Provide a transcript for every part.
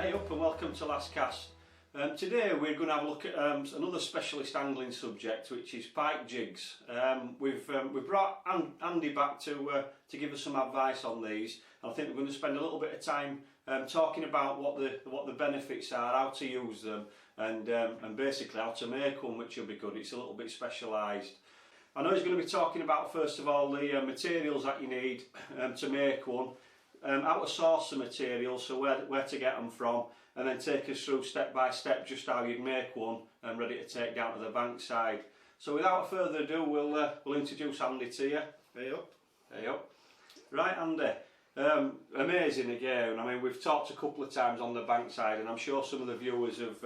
Hey up and welcome to Last Cast. Today we're going to have a look at another specialist angling subject, which is pike jigs. We've brought Andy back to give us some advice on these, and I think we're going to spend a little bit of time talking about what the benefits are, how to use them, and basically how to make one, which will be good. It's a little bit specialised. I know he's going to be talking about first of all the materials that you need to make one. How to source the materials, so where to get them from, and then take us through step by step just how you'd make one and ready to take down to the bank side. So without further ado, we'll introduce Andy to you. Hey up. Hey up. Right, Andy. Amazing again. I mean, we've talked a couple of times on the bank side, and I'm sure some of the viewers have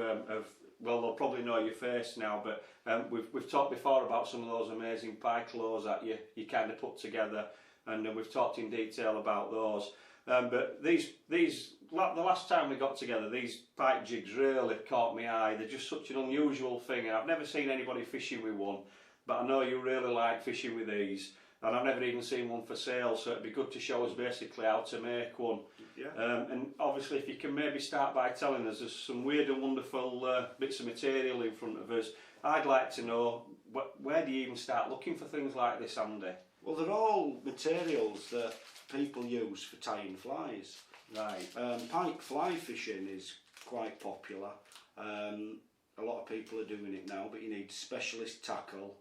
well, they'll probably know your face now, but we've talked before about some of those amazing pike lures that you kind of put together, and we've talked in detail about those. But the last time we got together, these pike jigs really caught my eye. They're just such an unusual thing, and I've never seen anybody fishing with one, but I know you really like fishing with these, and I've never even seen one for sale, so it'd be good to show us basically how to make one. Yeah. And obviously if you can maybe start by telling us, there's some weird and wonderful bits of material in front of us. I'd like to know, where do you even start looking for things like this, Andy? Well, they're all materials that people use for tying flies. Right. Pike fly fishing is quite popular. A lot of people are doing it now, but you need specialist tackle.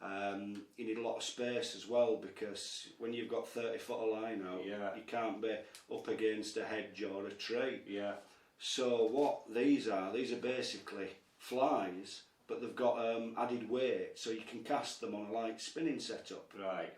You need a lot of space as well, because when you've got 30 foot of line out, yeah, you can't be up against a hedge or a tree. Yeah. So what these are basically flies, but they've got added weight, so you can cast them on a light spinning setup. Right.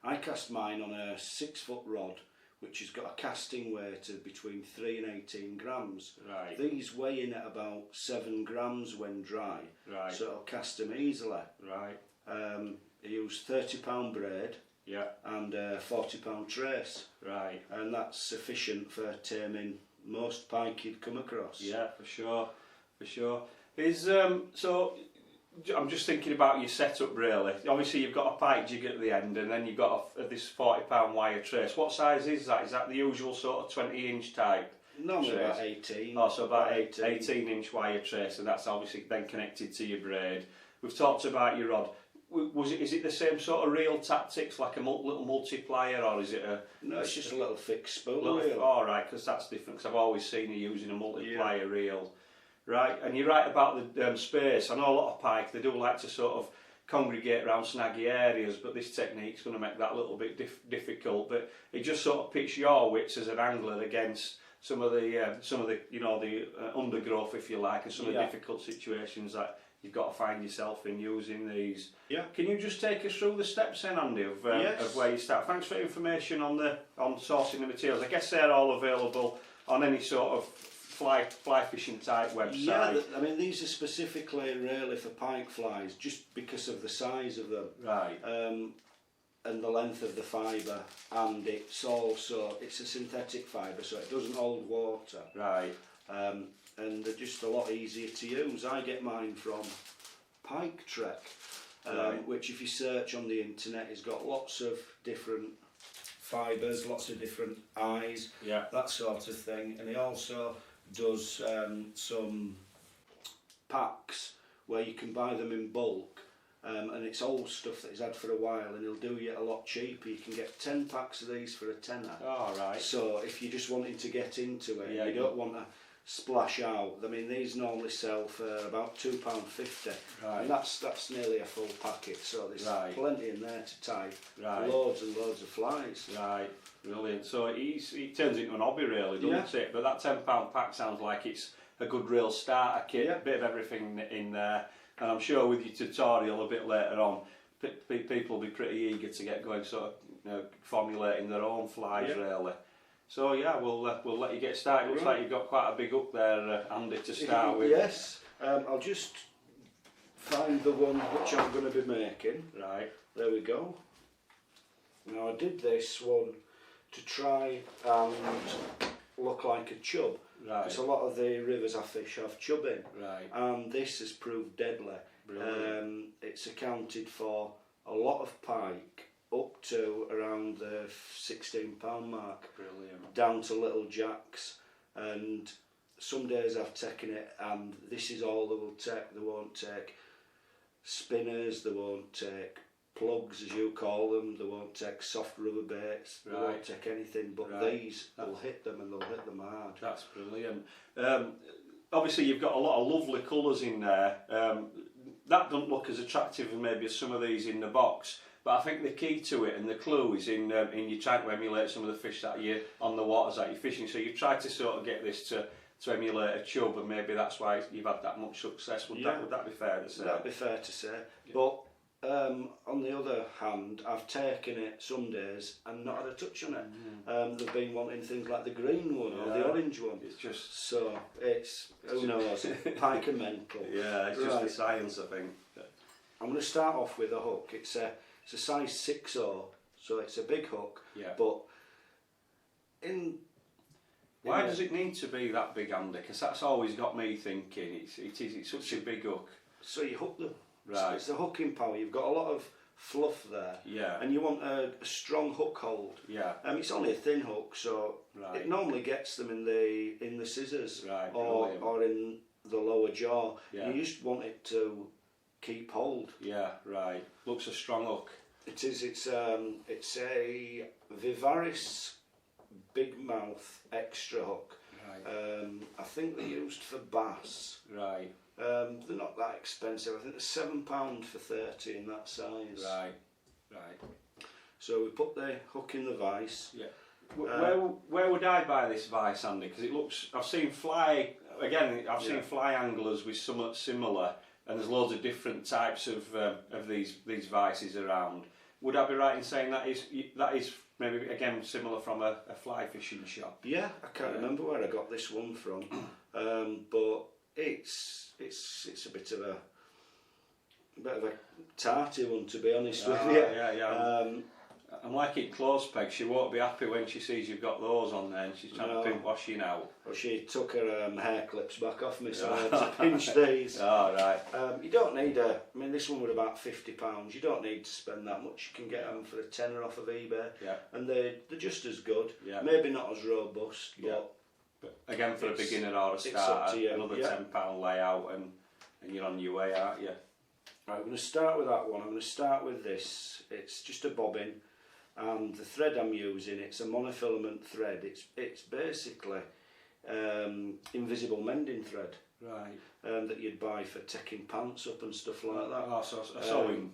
I cast mine on a 6 foot rod, which has got a casting weight of between 3 and 18 grams. Right. These weigh in at about 7 grams when dry, right, so it'll cast them easily. Right. I use £30 braid, yeah, and a £40 trace. Right. And that's sufficient for taming most pike you'd come across. Yeah, for sure, for sure. Is so I'm just thinking about your setup really. Obviously you've got a pike jig at the end, and then you've got this £40 wire trace. What size is that? Is that the usual sort of 20-inch type? Normally trace? about 18. Oh, so about 18-inch wire trace, and that's obviously then connected to your braid. We've talked about your rod. Is it the same sort of reel tactics, like a little multiplier, or is it a... No, it's just a little fixed spool reel. All right, because that's different, because I've always seen you using a multiplier reel. Right, and you're right about the space. I know a lot of pike, they do like to sort of congregate around snaggy areas, but this technique's going to make that a little bit difficult. But it just sort of pits your wits as an angler against some of the you know, the undergrowth, if you like, and some of the difficult situations that you've got to find yourself in using these. Yeah. Can you just take us through the steps then, Andy, of where you start? Thanks for the information on sourcing the materials. I guess they're all available on any sort of fly fishing type website. Yeah, I mean these are specifically really for pike flies, just because of the size of them. Right. And the length of the fibre, and it's a synthetic fibre, so it doesn't hold water. Right. And they're just a lot easier to use. I get mine from Pike Trek, which if you search on the internet, has got lots of different fibres, lots of different eyes, that sort of thing. And he also does some packs where you can buy them in bulk, and it's old stuff that he's had for a while, and he'll do you a lot cheaper. You can get 10 packs of these for a tenner. Oh, right. So if you're just wanting to get into it, you don't want to splash out. I mean, these normally sell for about £2.50, and that's nearly a full packet, so there's plenty in there to tie loads and loads of flies. Right, brilliant. So it turns into an hobby really, doesn't it? But that £10 pack sounds like it's a good real starter kit, a bit of everything in there, and I'm sure with your tutorial a bit later on, people will be pretty eager to get going, sort of formulating their own flies really. So yeah, we'll let you get started. Looks like you've got quite a big hook there, Andy, to start with. Yes, I'll just find the one which I'm going to be making. Right. There we go. Now I did this one to try and look like a chub. Right. Because a lot of the rivers I fish have chub in. Right. And this has proved deadly. Brilliant. It's accounted for a lot of pike, up to around the £16 mark. Brilliant. Down to little jacks. and some days I've taken it and this is all they will take. They won't take spinners, they won't take plugs as you call them, they won't take soft rubber baits, they won't take anything, but these will hit them and they'll hit them hard. That's brilliant. Obviously you've got a lot of lovely colours in there. That doesn't look as attractive as maybe some of these in the box, but I think the key to it and the clue is in you trying to emulate some of the fish that you're on the waters that you're fishing. So you've tried to sort of get this to emulate a chub, and maybe that's why you've had that much success. Would that be fair to say? That'd be fair to say. Yeah. But on the other hand, I've taken it some days and not had a touch on it. They've been wanting things like the green one or the orange one. It's just so it's who knows, pike and mental. Yeah, it's just the science, I think. I'm going to start off with a hook. It's a size 6/0, so it's a big hook. Yeah. But why does it need to be that big, Andy? Because that's always got me thinking. It's such a big hook. So you hook them. Right. It's the hooking power. You've got a lot of fluff there. Yeah. And you want a strong hook hold. Yeah. It's only a thin hook, so it normally gets them in the scissors or in the lower jaw. Yeah. You just want it to keep hold. Yeah. Right. Looks a strong hook. It is. It's a Vivaris big mouth extra hook. Right. I think they're used for bass. Right. They're not that expensive. I think they're £7 for 30 in that size. Right. Right. So we put the hook in the vice. Yeah. Where would I buy this vice, Andy? Because it looks. I've seen fly anglers with somewhat similar, and there's loads of different types of these vices around. Would I be right in saying that is maybe again similar from a fly fishing shop? Yeah, I can't remember where I got this one from, but it's a bit of a tarty one, to be honest with you. Yeah. I'm like it close peg. She won't be happy when she sees you've got those on there, and she's trying to pimp washing out. Well, she took her hair clips back off me, so I had to pinch these. Oh, right. You don't need this one was about £50. You don't need to spend that much. You can get them for a tenner off of eBay. Yeah. And they're just as good. Yeah. Maybe not as robust, but again, for a beginner or a starter, another £10 layout, and you're on your way, aren't you? Right, I'm going to start with that one. I'm going to start with this. It's just a bobbin, and the thread I'm using, it's a monofilament thread. It's basically invisible mending thread. Right. That you'd buy for taking pants up and stuff like that. Oh, so a sewing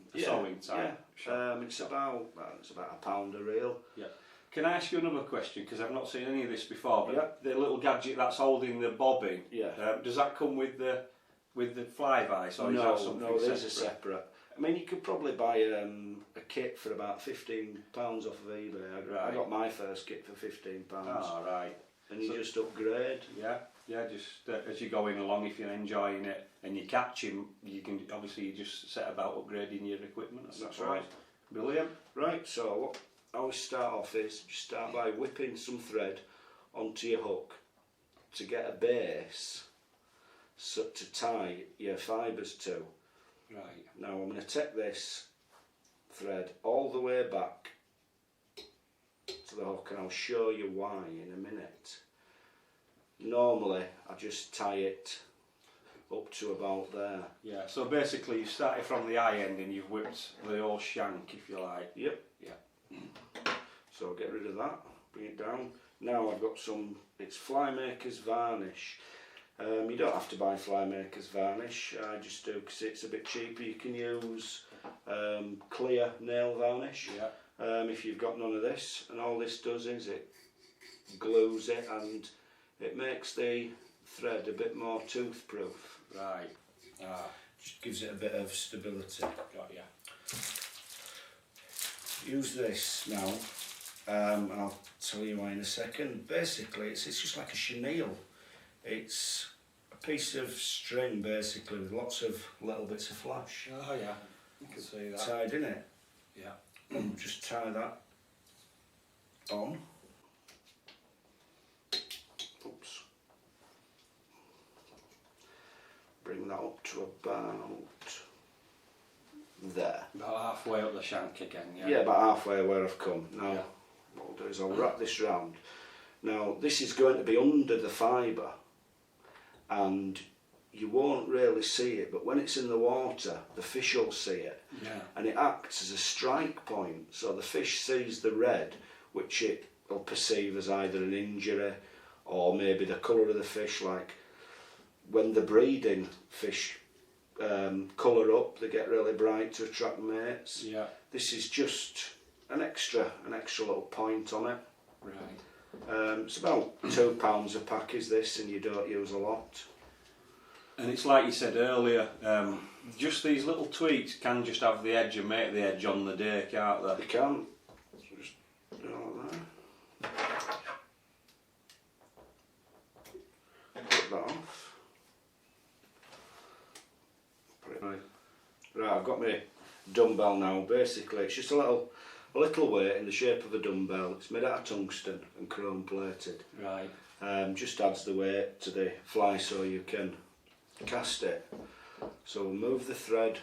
type. Yeah. It's about £1 a reel. Yeah. Can I ask you another question? Because I've not seen any of this before. But the little gadget that's holding the bobbin. Yeah. Does that come with the fly vice, or is that something No, these are separate. I mean, you could probably buy a kit for about £15 off of eBay. I got my first kit for £15. Oh, right. And you just upgrade. Yeah, just as you're going along, if you're enjoying it and you catch him, you can obviously just set about upgrading your equipment. That's right. Brilliant. Right, so what I always start off is just start by whipping some thread onto your hook to get a base to tie your fibres to. Right. Now I'm going to take this thread all the way back to the hook, and I'll show you why in a minute. Normally I just tie it up to about there. Yeah, so basically you started from the eye end and you've whipped the whole shank, if you like. Yep. Yeah. So I'll get rid of that, bring it down. Now I've got it's Flymaker's varnish. You don't have to buy Flymaker's varnish, I just do because it's a bit cheaper. You can use clear nail varnish if you've got none of this, and all this does is it glues it and it makes the thread a bit more tooth-proof. Right. Just gives it a bit of stability. Got ya. Use this now, and I'll tell you why in a second. Basically, it's just like a chenille. It's a piece of string basically with lots of little bits of flash. Oh yeah, you can see that. Tied in it. Yeah. And just tie that on. Oops. Bring that up to about there. About halfway up the shank again, yeah? Yeah, about halfway where I've come. Now, what I'll do is I'll wrap this round. Now this is going to be under the fibre, and you won't really see it, but when it's in the water, the fish will see it, and it acts as a strike point. So the fish sees the red, which it will perceive as either an injury or maybe the colour of the fish. Like when they're breeding, fish colour up, they get really bright to attract mates. This is just an extra little point on it. It's about £2 a pack is this, and you don't use a lot. And it's like you said earlier, just these little tweaks can just have the edge and make the edge on the day, can't they? They can. Just do it like that. Put that off. Put it right, I've got my dumbbell now. Basically, it's just a little weight in the shape of a dumbbell. It's made out of tungsten and chrome plated. Just adds the weight to the fly so you can cast it. So we'll move the thread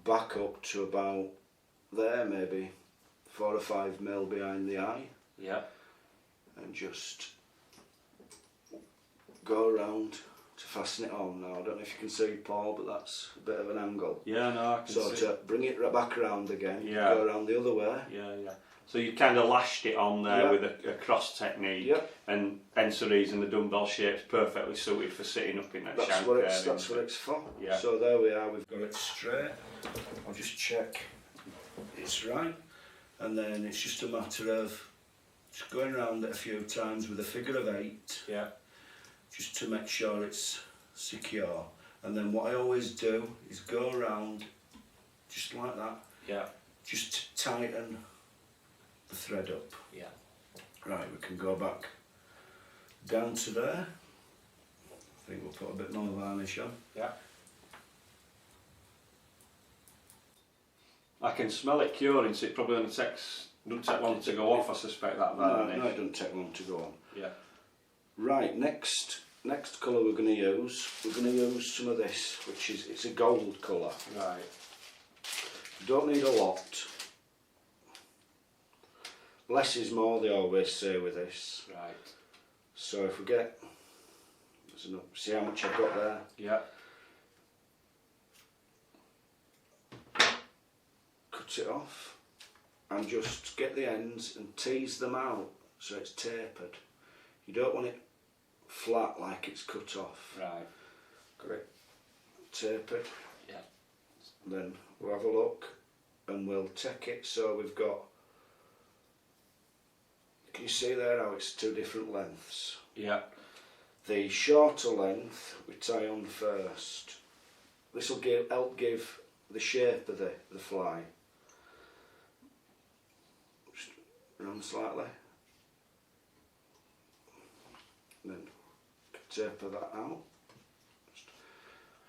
back up to about there, maybe 4 or 5 mil behind the eye. And just go around to fasten it on. Now I don't know if you can see, Paul, but that's a bit of an angle. I can see. So to bring it back around again, go around the other way. So you kind of lashed it on there with a cross technique, and hence the reason the dumbbell shape's perfectly suited for sitting up in that shank. That's what it's for. So there we are, we've got it straight. I'll just check it's right, and then it's just a matter of just going around it a few times with a figure of 8, just to make sure it's secure. And then what I always do is go around just like that, just to tighten the thread up. Right, we can go back down to there. I think we'll put a bit more varnish on. I can smell it curing, so it probably doesn't take long to go off, I suspect, that varnish. No, it doesn't take long to go on. Right, next colour we're going to use some of this, which is, it's a gold colour. You don't need a lot. Less is more, they always say with this. So if we get, there's enough, see how much I've got there? Cut it off and just get the ends and tease them out so it's tapered. You don't want it flat like it's cut off. Got it tapered. Then we'll have a look and we'll take it. So we've got, can you see there how it's 2 different lengths? The shorter length we tie on first. This will help give the shape of the fly. Just round slightly. And then taper that out. Just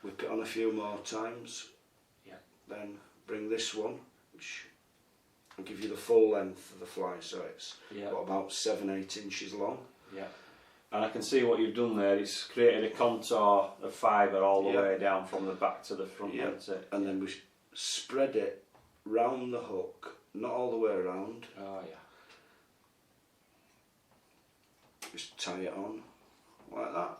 whip it on a few more times. Then bring this one, which will give you the full length of the fly, so it's about 7-8 inches long. And I can see what you've done there. It's created a contour of fibre all the way down from the back to the front. And then we spread it round the hook, not all the way around. Just tie it on like that.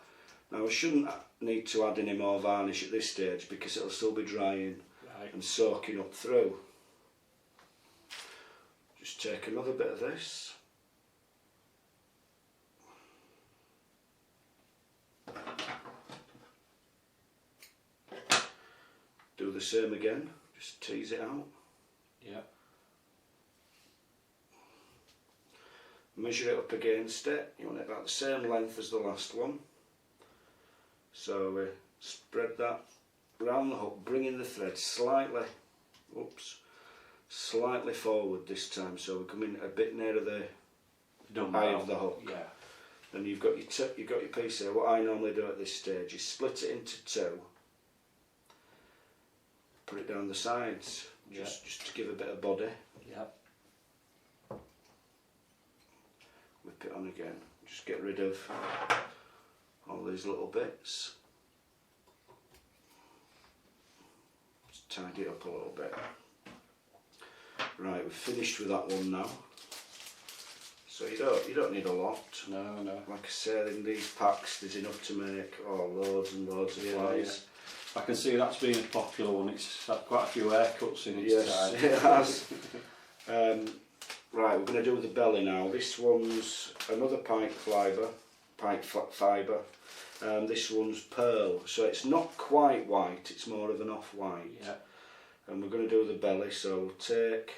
Now we shouldn't need to add any more varnish at this stage because it'll still be drying and soaking up through. Just take another bit of this. Do the same again, just tease it out. Measure it up against it. You want it about the same length as the last one. So we spread that round the hook, bringing the thread slightly forward this time, so we're coming a bit nearer the eye of the hook. Then you've got your piece here. What I normally do at this stage is split it into 2. Put it down the sides, just to give a bit of body. Whip it on again. Just get rid of all these little bits. Just tidy it up a little bit. Right, we've finished with that one now. So you don't need a lot. No. Like I say, in these packs there's enough to make loads and loads of flies. I can see that's been a popular one. It's had quite a few haircuts in its Yes, time. it has. Right, we're going to do the belly now. This one's another pike fibre. This one's pearl, so it's not quite white, it's more of an off-white. Yeah. And we're going to do the belly, so we'll take,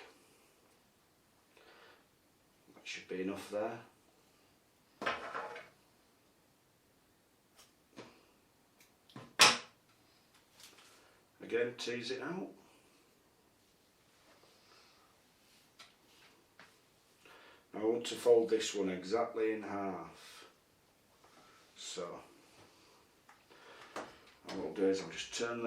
that should be enough there. Again, tease it out. I want to fold this one exactly in half. So, what I'll do is I'll just turn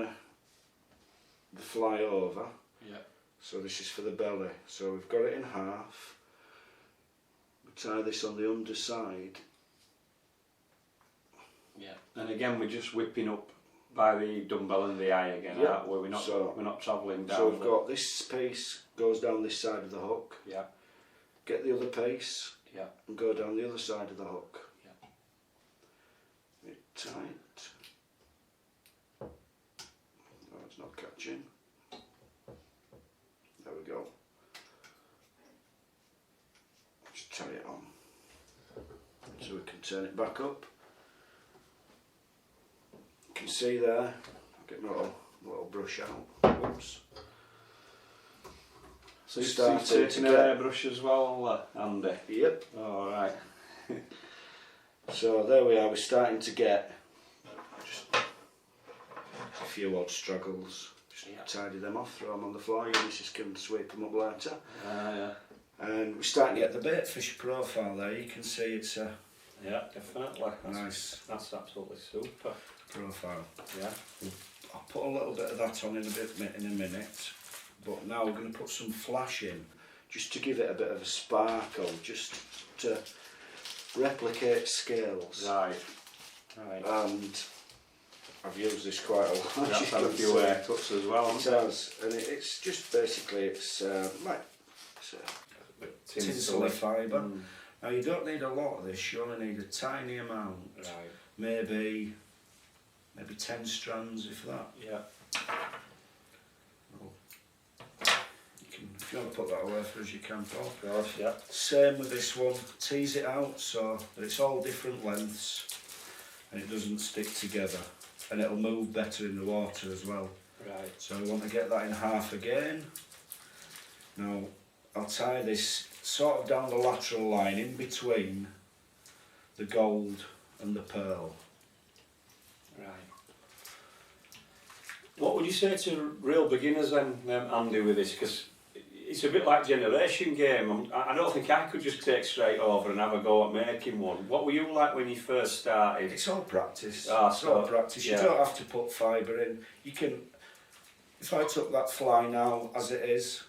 the fly over. Yeah. So this is for the belly. So we've got it in half. We tie this on the underside. Yeah. And again, we're just whipping up by the dumbbell and the eye again, Yeah. aren't we? We're not travelling down. So we've got this piece goes down this side of the hook. Yeah. Get the other piece. Yeah. And go down the other side of the hook. Yeah. Bit tight. No, it's not catching. There we go. Just tie it on. So we can turn it back up. You can see there, I'll get my little brush out. Whoops. So you're Starting taking to an get- airbrush as well, Andy? Yep. Alright. So there we are, we're starting to get just a few odd struggles. Just tidy them off, throw them on the floor, your missus can sweep them up later. Yeah. And we're starting to get the bait fish profile there, you can see it's a Yeah, definitely. nice That's absolutely super. profile. Yeah. I'll put a little bit of that on in a minute, but now we're going to put some flash in, just to give it a bit of a sparkle, just to replicate scales. Right. And I've used this quite a lot. That's had a few haircuts as well, It hasn't it? has, and it's just basically it's a tinsel fibre. Mm. Now you don't need a lot of this, you only need a tiny amount, Right. maybe 10 strands if that. Yeah. If you want to put that away for us you can, Paul. Of course, yeah. Same with this one, tease it out so that it's all different lengths and it doesn't stick together, and it'll move better in the water as well. Right. So I want to get that in half again. Now I'll tie this sort of down the lateral line in between the gold and the pearl. Right. What would you say to real beginners then, Andy, with this? Because it's a bit like generation game. I don't think I could just take straight over and have a go at making one. What were you like when you first started? It's all practice. Ah, it's all practice. yeah. You don't have to put fibre in. You can. If I took that fly now as it is,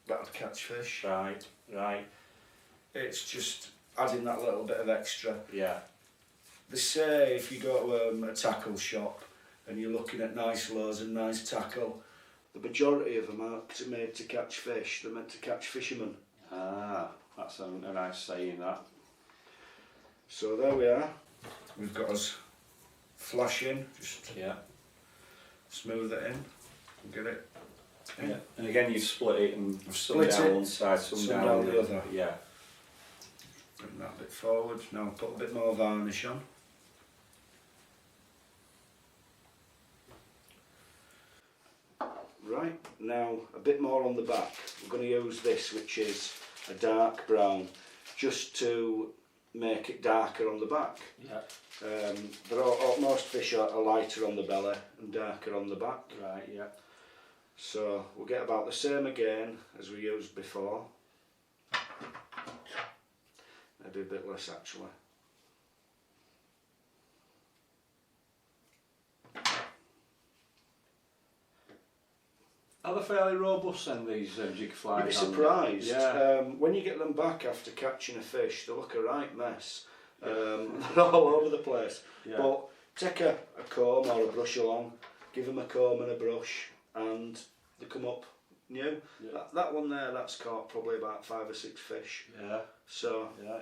that'd catch fish. Right. It's just adding that little bit of extra. Yeah. They say if you go to a tackle shop and you're looking at nice lures and nice tackle, the majority of them aren't made to catch fish, they're meant to catch fishermen. Ah, that's a nice saying, that. So there we are. We've got us flashing, just Yeah. smooth it in and get it in. Yeah. And again, you've split it and I've some split down it, one side, some some down down the other. Yeah. Bring that bit forward. Now put a bit more varnish on. Right, now a bit more on the back. We're going to use this, which is a dark brown, just to make it darker on the back. Yeah. Most fish are lighter on the belly and darker on the back. Right, yeah. So we'll get about the same again as we used before. Maybe a bit less actually. Are they fairly robust then, these jig flies? You'd be surprised. Yeah. When you get them back after catching a fish, they look a right mess. They're all over the place. Yeah. But take a comb or a brush along, give them a comb and a brush, and they come up new. Yeah. That one there, that's caught probably about 5 or 6 fish. Yeah. So Yeah.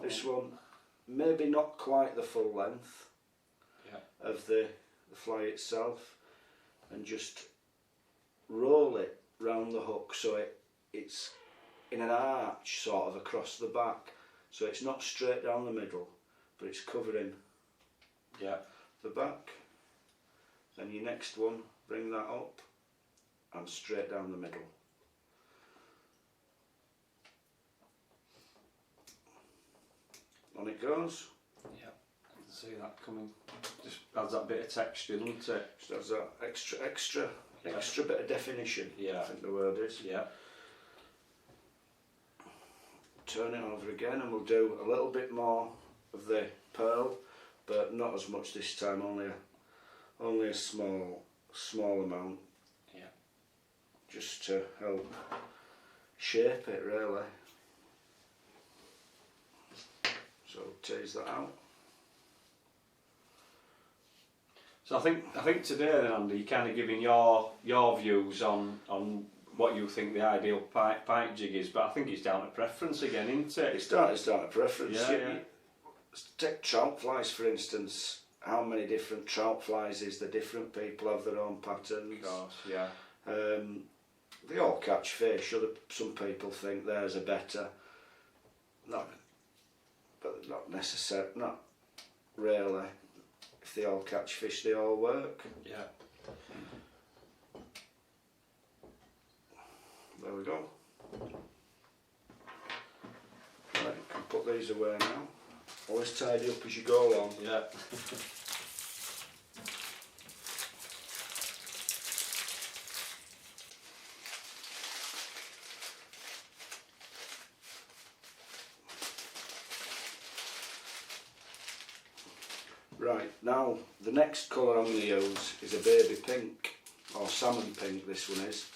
this one, maybe not quite the full length of the fly itself, and just roll it round the hook so it's in an arch sort of across the back, so it's not straight down the middle, but it's covering the back. Then your next one, bring that up and straight down the middle. On it goes. Yeah, I can see that coming. Just adds that bit of texture, doesn't it? Just adds that extra bit of definition. Yeah. I think the word is. Yeah. Turn it over again, and we'll do a little bit more of the pearl, but not as much this time. Only a small amount. Yeah. Just to help shape it, really. So tease that out. So I think today then, Andy, you're kind of giving your views on what you think the ideal pike jig is, but I think it's down to preference again, isn't it? It's down to preference. Yeah. Take trout flies for instance. How many different trout flies is there? Different people have their own patterns. Of course, yeah. They all catch fish. Some people think theirs are better. But not necessarily. Not really. If they all catch fish, they all work. Yeah. There we go. Right, you can put these away now. Always tidy up as you go along. Yeah. Right, now the next colour I'm going to use is a baby pink, or salmon pink this one is,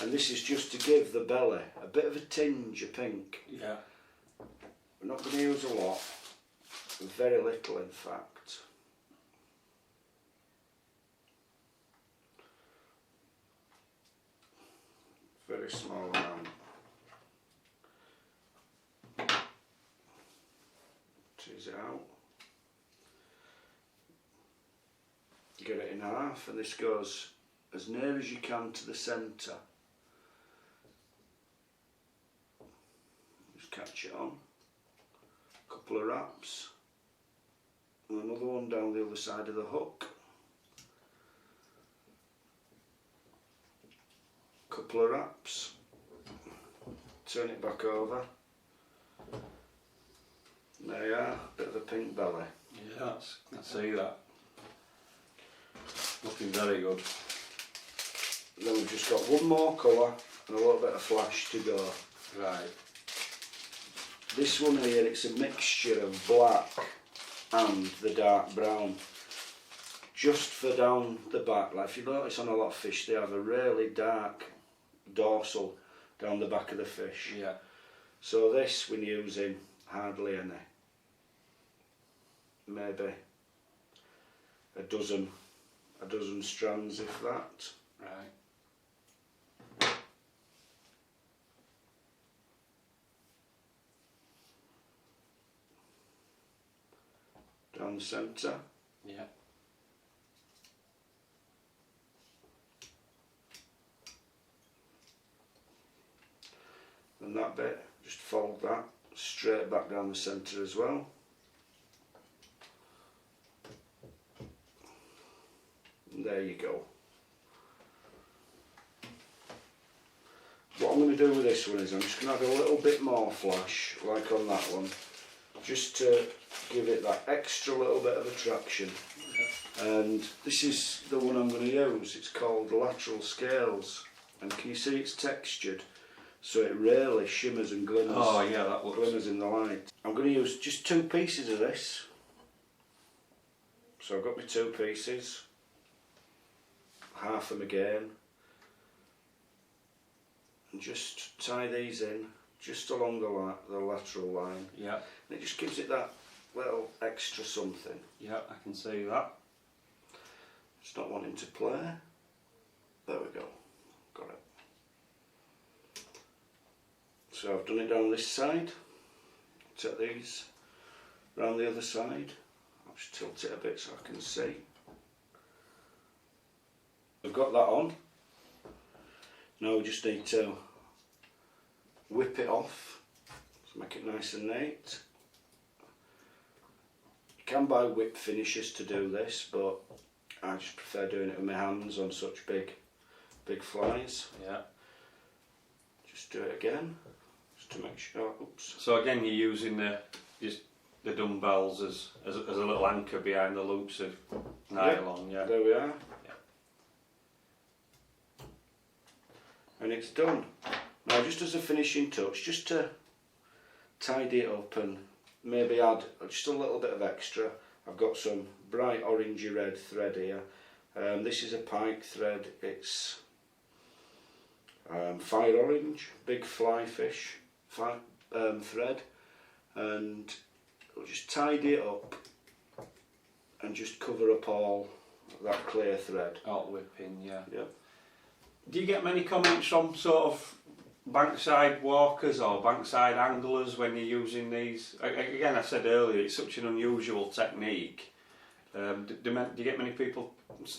and this is just to give the belly a bit of a tinge of pink. Yeah. We're not going to use a lot, very little in fact. Very small amount. Tease it out. Get it in half, and this goes as near as you can to the centre. Just catch it on. A couple of wraps, and another one down the other side of the hook. Couple of wraps. Turn it back over. There you are, bit of a pink belly. Yeah, I see that. Looking very good. Then we've just got one more colour and a little bit of flash to go. Right. This one here, it's a mixture of black and the dark brown. Just for down the back, like if you notice on a lot of fish, they have a really dark dorsal down the back of the fish. Yeah. So this, when using hardly any. Maybe a dozen strands, if that. Right. Down the centre. Yeah. And that bit, just fold that straight back down the centre as well. And there you go. What I'm going to do with this one is I'm just going to add a little bit more flash, like on that one, just to give it that extra little bit of attraction. And this is the one I'm going to use. It's called lateral scales, and can you see it's textured, so it really shimmers and glimmers. Oh yeah, that looks. Glimmers in the light. I'm going to use just 2 pieces of this. So I've got my 2 pieces. Half them again. And just tie these in just along the lateral line. Yeah. And it just gives it that little extra something. Yeah, I can see that. It's not wanting to play. There we go. got it. So I've done it down this side. Take these round the other side. I'll just tilt it a bit so I can see. I've got that on. Now we just need to whip it off to make it nice and neat. You can buy whip finishers to do this, but I just prefer doing it with my hands on such big flies. Yeah. Just do it again, just to make sure. Oops. So again, you're using the dumbbells as a little anchor behind the loops of nylon. Yeah. There we are. Yeah. And it's done. Now, just as a finishing touch, just to tidy it up and maybe add just a little bit of extra, I've got some bright orangey red thread here. This is a pike thread. It's fire orange, big fly fish thread, and we'll just tidy it up and just cover up all that clear thread. Alt whipping, yeah. Yeah. Do you get many comments from sort of bankside walkers or bankside anglers when you're using these? Again, I said earlier, it's such an unusual technique. Do you get many people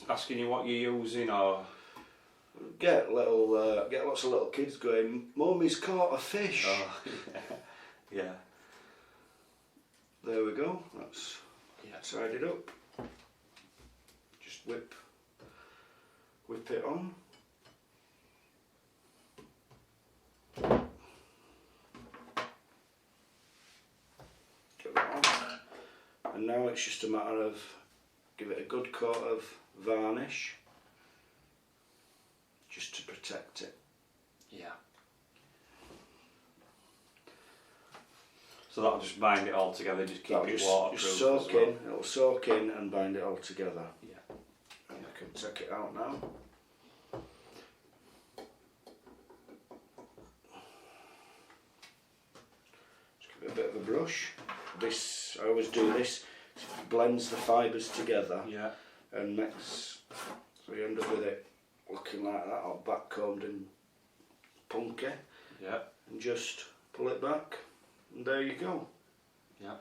asking you what you're using, or get lots of little kids going, "Mummy's caught a fish." Oh, yeah. There we go. That's Yeah. tidied up. Just whip it on. Get that on. And now it's just a matter of give it a good coat of varnish just to protect it. Yeah. So that'll just bind it all together, just keep it waterproof. Just soak in, it'll soak in and bind it all together. Yeah. And I can take it out now. Just give it a bit of a brush. This, I always do this, blends the fibres together. Yeah. And makes, so you end up with it looking like that, all backcombed and punky. Yeah. And just pull it back, and there you go. Yeah.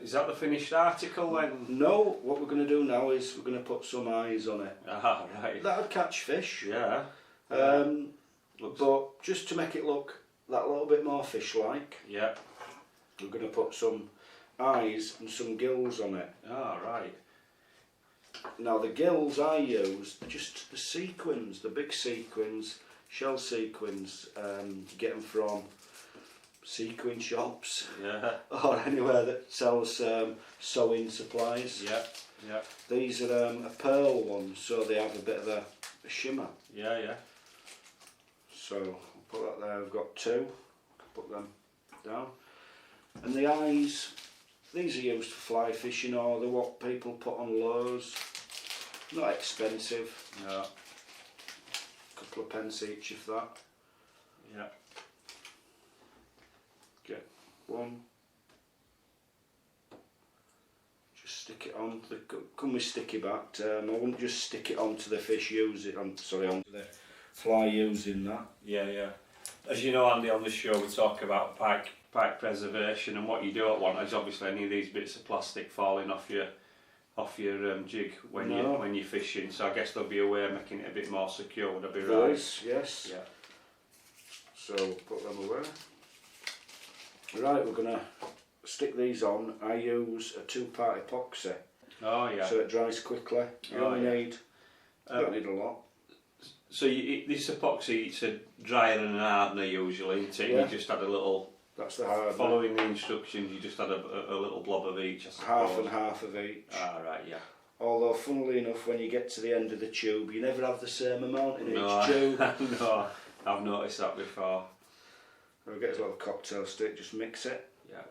Is that the finished article then? No, what we're going to do now is we're going to put some eyes on it. Ah, right. That would catch fish. Yeah. But just to make it look that little bit more fish-like, Yeah. we're going to put some eyes and some gills on it. Ah, right. Now the gills I use, just the sequins, the big sequins, shell sequins. You get them from sequin shops. Yeah. Or anywhere that sells sewing supplies. Yeah. Yeah. These are a pearl one, so they have a bit of a shimmer. Yeah. Yeah. So I'll put that there. I've got two. Put them down. And the eyes, these are used for fly fishing, or they're what people put on lures. Not expensive. No. Couple of pence each, if that. Yeah. Get one. Just stick it on. They come with sticky back. I wouldn't just stick it onto the fish. Onto the fly using that. Yeah. Yeah. As you know, Andy, on the show we talk about pike preservation, and what you don't want is obviously any of these bits of plastic falling off your jig when you're fishing. So I guess there'll be a way of making it a bit more secure. Would I be right? Yes. Yeah. So put them away. Right, we're gonna stick these on. I use a 2-part epoxy. Oh yeah. So it dries quickly. You only need. Don't need a lot. So this epoxy, it's a dryer and an hardener usually, isn't it? Yeah. You just had a little. That's the hardener. Following the instructions, you just had a little blob of each. I suppose. Half and half of each. Ah, right, yeah. Although, funnily enough, when you get to the end of the tube, you never have the same amount in No, each tube. no, I've noticed that before. I'll get a little cocktail stick, just mix it. Yeah.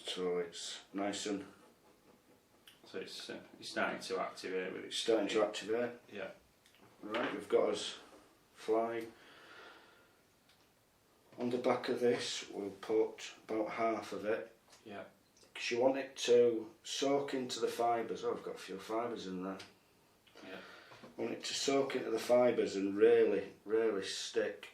So it's nice and. So it's starting to activate with it. Starting to activate. Yeah. Right, we've got us fly. On the back of this, we'll put about half of it. Yeah. Because you want it to soak into the fibres. Oh, I've got a few fibres in there. Yeah. I want it to soak into the fibres and really, really stick.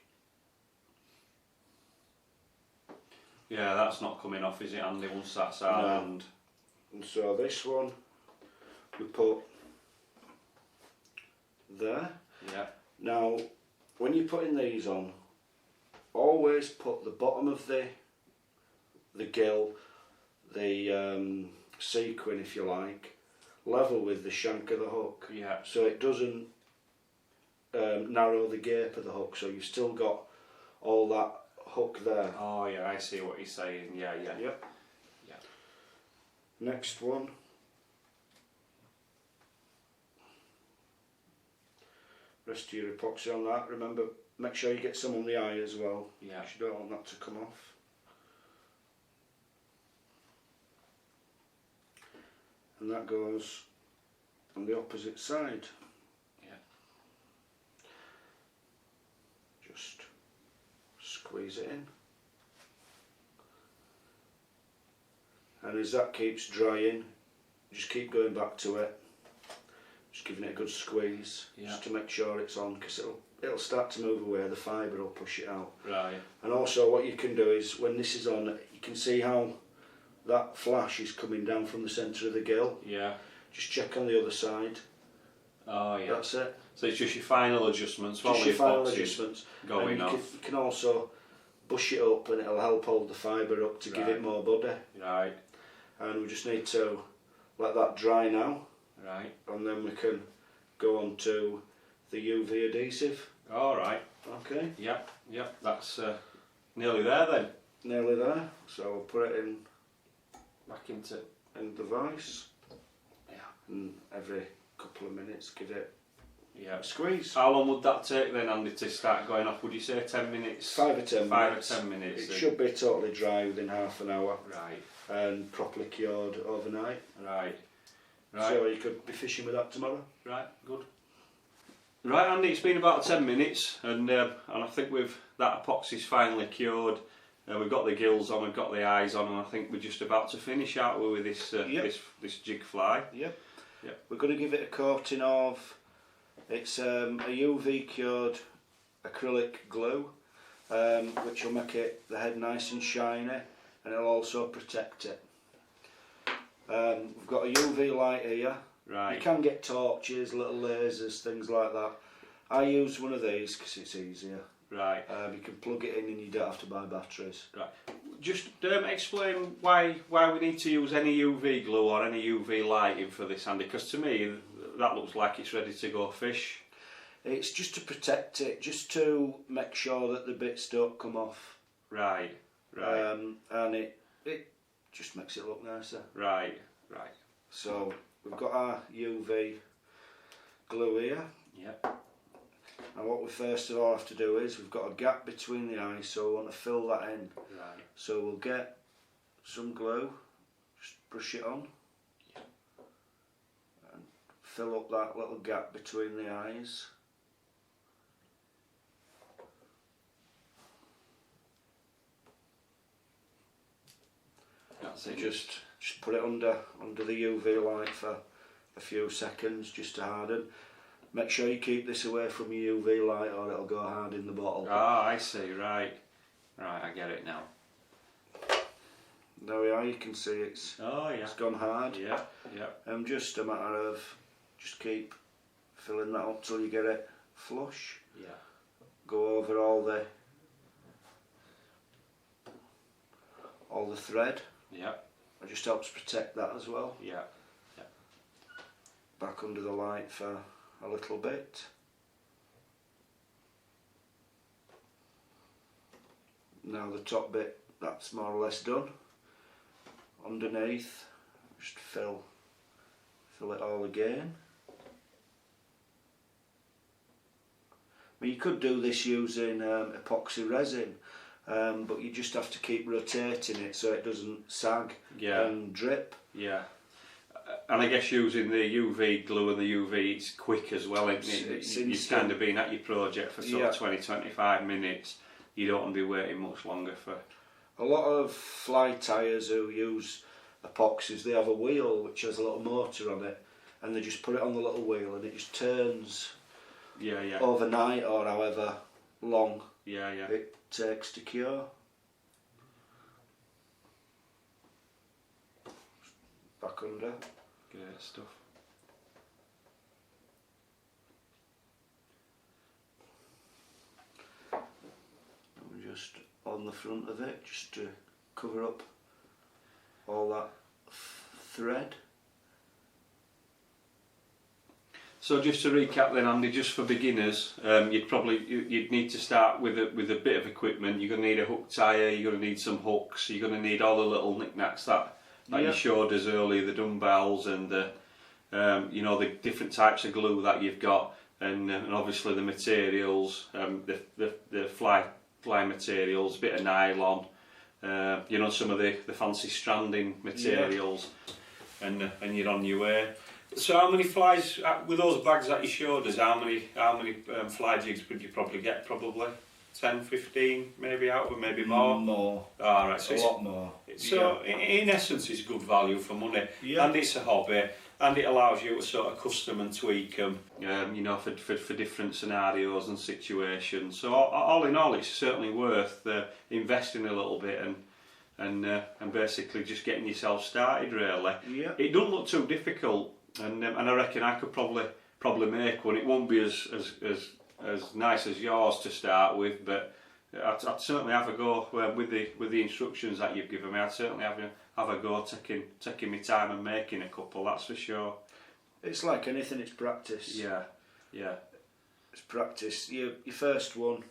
Yeah, that's not coming off, is it, Andy, once that's hardened? No. And so this one we put there. Yeah. Now, when you're putting these on, always put the bottom of the gill, the sequin if you like, level with the shank of the hook. Yeah. So it doesn't narrow the gape of the hook, so you've still got all that hook there. Oh yeah, I see what you're saying. Yeah, yeah. Yep. Yeah. Next one. Rest of your epoxy on that. Remember, make sure you get some on the eye as well. Yeah. You don't want that to come off. And that goes on the opposite side. Yeah. Just squeeze it in. And as that keeps drying, just keep going back to it. Just giving it a good squeeze, just to make sure it's on, because it'll start to move away, the fibre will push it out. Right. And also what you can do is, when this is on, you can see how that flash is coming down from the centre of the gill. Yeah. Just check on the other side. Oh yeah. That's it. So it's just your final adjustments while Just the your final epoxy's adjustments. going and off. you can also bush it up, and it'll help hold the fibre up to give it more body. Right. And we just need to let that dry now. Right. And then we can go on to the UV adhesive. All right. Okay. Yep. Yep. That's nearly there then. Nearly there. So we'll put it in Back into. the vise. Yeah. And every couple of minutes give it Yeah. a squeeze. How long would that take then, Andy, to start going off? Would you say 10 minutes? 5 or 10 minutes. 5 or 10 minutes. It then? should be totally dry within half an hour Right. and properly cured overnight. Right. Right. So you could be fishing with that tomorrow. Right. Good. Right, Andy. It's been about 10 minutes, and I think that epoxy's finally cured. We've got the gills on, we've got the eyes on, and I think we're just about to finish out with this this jig fly. Yep. Yep. We're going to give it a coating of, it's a UV cured acrylic glue, which will make the head nice and shiny, and it'll also protect it. We've got a UV light here. Right. You can get torches, little lasers, things like that. I use one of these because it's easier. Right. You can plug it in and you don't have to buy batteries. Right. Just explain why we need to use any UV glue or any UV lighting for this, Andy, because to me that looks like it's ready to go fish. It's just to protect it, just to make sure that the bits don't come off. Right. Right. And it just makes it look nicer. Right. Right. So we've got our UV glue here. Yep. And what we first of all have to do is, we've got a gap between the eyes, so we want to fill that in. Right. So we'll get some glue, just brush it on, and fill up that little gap between the eyes. That's So it. just put it under the UV light for a few seconds just to harden. Make sure you keep this away from your UV light or it'll go hard in the bottle. Ah, I see. Right. Right. I get it now. There we are. You can see it's gone hard. Yeah. Yeah. Just a matter of just keep filling that up till you get it flush. Yeah. Go over all the thread. Yeah. It just helps protect that as well. Yeah. Back under the light for a little bit. Now the top bit, that's more or less done. Underneath, just fill it all again. I mean, you could do this using epoxy resin, but you just have to keep rotating it so it doesn't sag and drip. Yeah. And I guess using the UV glue and the UV, it's quick as well, isn't it? You've kind of been at your project for sort of 20-25 minutes. You don't want to be waiting much longer for... A lot of fly tyres who use epoxies, they have a wheel which has a little motor on it, and they just put it on the little wheel and it just turns Yeah, yeah. overnight or however long Yeah, yeah. it takes to cure. Back under. Great stuff. And just on the front of it, just to cover up all that thread. So just to recap then, Andy, just for beginners, you'd need to start with a bit of equipment. You're going to need a hook tyre, you're going to need some hooks, you're going to need all the little knickknacks that you showed us earlier, the dumbbells and the the different types of glue that you've got, and obviously the materials, the fly materials, a bit of nylon, some of the fancy stranding materials, and you're on your way. So how many flies, with those bags that you showed us, how many fly jigs would you probably get? Probably 10, 15 maybe out of them, maybe more? More. All right, so a lot more. So in essence it's good value for money, and it's a hobby, and it allows you to sort of custom and tweak them, for different scenarios and situations. So all in all, it's certainly worth investing a little bit and basically just getting yourself started. Really, it doesn't look too difficult, and I reckon I could probably make one. It won't be as nice as yours to start with, but I'd certainly have a go with the instructions that you've given me. I'd certainly have a go taking my time and making a couple. That's for sure. It's like anything. It's practice. Yeah. It's practice. Your first one,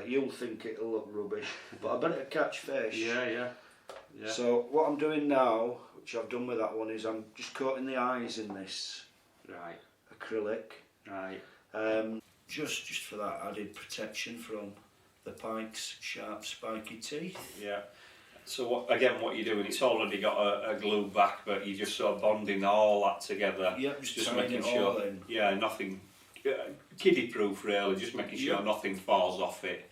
you'll think it'll look rubbish, but I bet it'll catch fish. Yeah. So what I'm doing now, which I've done with that one, is I'm just coating the eyes in this acrylic. Right. Just for that added protection from the pike's sharp spiky teeth. Yeah. So what you're doing, it's already got a glue back, but you're just sort of bonding all that together. Yep, just making it sure. all in. Yeah, nothing kiddie proof really. Just making sure nothing falls off it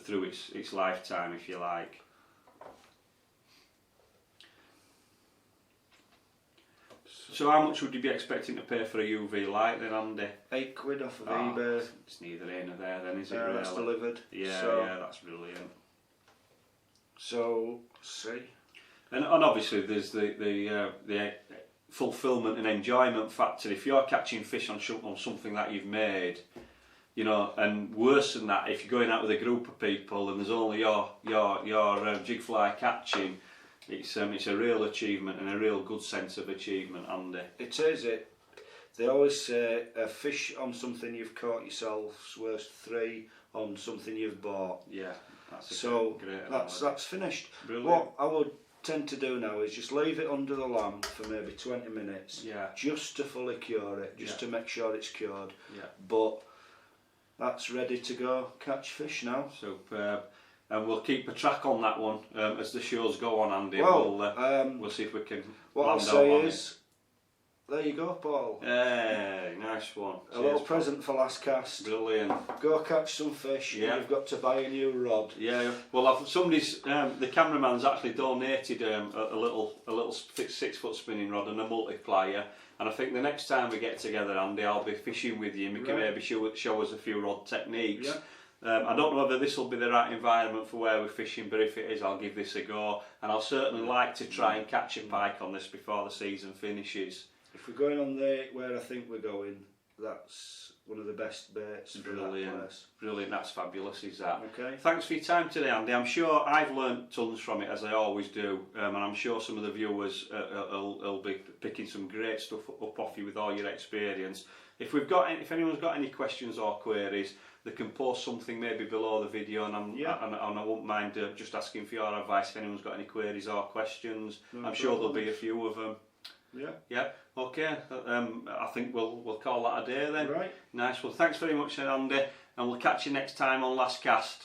through its lifetime, if you like. So how much would you be expecting to pay for a UV light then, Andy? £8 off of eBay. It's neither here nor there then, is it? That's delivered. Yeah, that's brilliant. So, see. And obviously there's the fulfilment and enjoyment factor. If you're catching fish on something that you've made, and worse than that, if you're going out with a group of people and there's only your jig fly catching, it's a real achievement and a real good sense of achievement, Andy. It is. They always say a fish on something you've caught yourself's worth 3 on something you've bought. Yeah, that's great. That's finished. Brilliant. What I would tend to do now is just leave it under the lamp for maybe 20 minutes. Yeah. Just to fully cure it, to make sure it's cured. Yeah. But that's ready to go catch fish now. Superb. And we'll keep a track on that one as the shows go on, Andy. Well, we'll see if we can. What I'll say is, there you go, Paul. Hey, nice one. A little present for last cast. Brilliant. Go catch some fish. Yeah. And you've got to buy a new rod. Yeah. Well, somebody's the cameraman's actually donated a little 6-foot spinning rod and a multiplier. And I think the next time we get together, Andy, I'll be fishing with you and we can maybe show us a few rod techniques. Yeah. I don't know whether this will be the right environment for where we're fishing, but if it is, I'll give this a go. And I'll certainly like to try and catch a pike on this before the season finishes. If we're going on where I think we're going, that's one of the best baits for that place. Brilliant, that's fabulous, is that. Okay. Thanks for your time today, Andy. I'm sure I've learnt tons from it, as I always do, and I'm sure some of the viewers will be picking some great stuff up off you with all your experience. If anyone's got any questions or queries, they can post something maybe below the video, and I won't mind just asking for your advice if anyone's got any queries or questions. I'm sure there'll be a few of them. Yeah. Okay. I think we'll call that a day then. Right. Nice. Well, thanks very much, then, Andy, and we'll catch you next time on Last Cast.